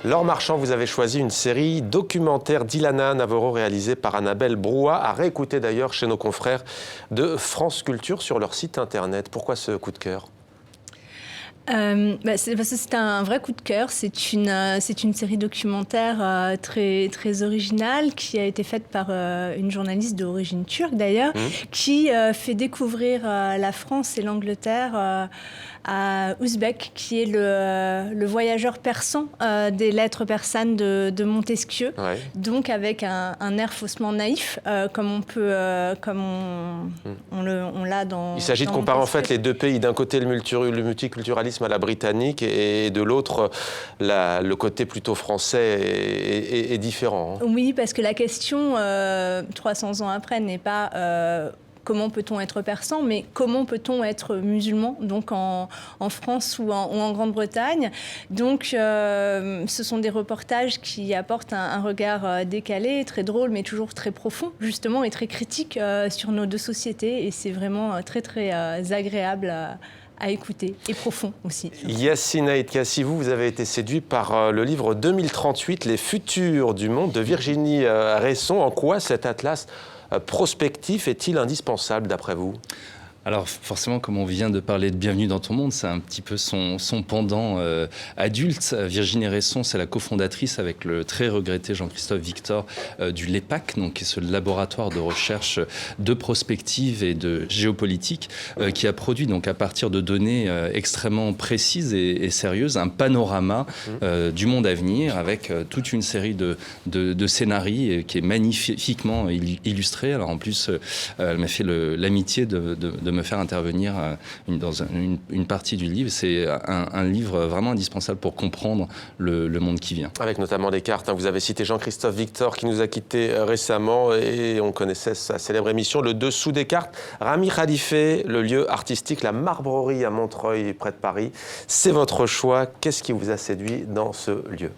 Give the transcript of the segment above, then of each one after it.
Laure Marchand, vous avez choisi une série documentaire d'Ilana Navarro réalisée par Annabelle Brouat, à réécouter d'ailleurs chez nos confrères de France Culture sur leur site internet. Pourquoi ce coup de cœur ? C'est parce que c'est un vrai coup de cœur. C'est une série documentaire très, très originale qui a été faite par une journaliste d'origine turque d'ailleurs, qui fait découvrir la France et l'Angleterre à Ouzbek, qui est le voyageur persan des lettres persanes de Montesquieu. Ouais. Donc avec un air faussement naïf, comme on l'a dans. Il s'agit de comparer en fait les deux pays. D'un côté le multiculturalisme à la britannique et de l'autre le côté plutôt français est différent. Oui, parce que la question 300 ans après n'est pas comment peut-on être persan, mais comment peut-on être musulman, donc en France ou en Grande-Bretagne. Donc ce sont des reportages qui apportent un regard décalé, très drôle, mais toujours très profond, justement, et très critique sur nos deux sociétés. Et c'est vraiment très, très agréable à écouter, et profond aussi. Yacine Aït Kassi, vous avez été séduit par le livre 2038, Les futurs du monde de Virginie Resson. En quoi cet atlas prospectif est-il indispensable d'après vous ? Alors forcément, comme on vient de parler de Bienvenue dans ton monde, c'est un petit peu son pendant adulte. Virginie Resson, c'est la cofondatrice avec le très regretté Jean-Christophe Victor du LEPAC, donc qui est ce laboratoire de recherche de prospective et de géopolitique, qui a produit donc à partir de données extrêmement précises et sérieuses un panorama du monde à venir avec toute une série de scénarios qui est magnifiquement illustré. Alors en plus, elle m'a fait l'amitié de me faire intervenir dans une partie du livre. C'est un livre vraiment indispensable pour comprendre le monde qui vient. Avec notamment des cartes. Vous avez cité Jean-Christophe Victor qui nous a quittés récemment et on connaissait sa célèbre émission Le Dessous des cartes. Rami Khalifé, le lieu artistique, la Marbrerie à Montreuil, près de Paris. C'est votre choix. Qu'est-ce qui vous a séduit dans ce lieu ?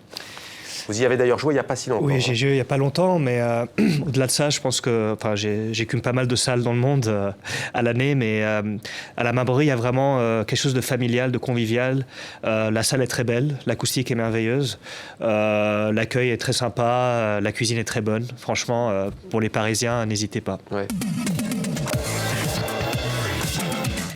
Vous y avez d'ailleurs joué il n'y a pas si longtemps. Oui, j'ai joué il n'y a pas longtemps, mais au-delà de ça, je pense que j'écume pas mal de salles dans le monde à l'année, mais à la Marbrerie, il y a vraiment quelque chose de familial, de convivial. La salle est très belle, l'acoustique est merveilleuse, l'accueil est très sympa, la cuisine est très bonne. Franchement, pour les Parisiens, n'hésitez pas. Ouais.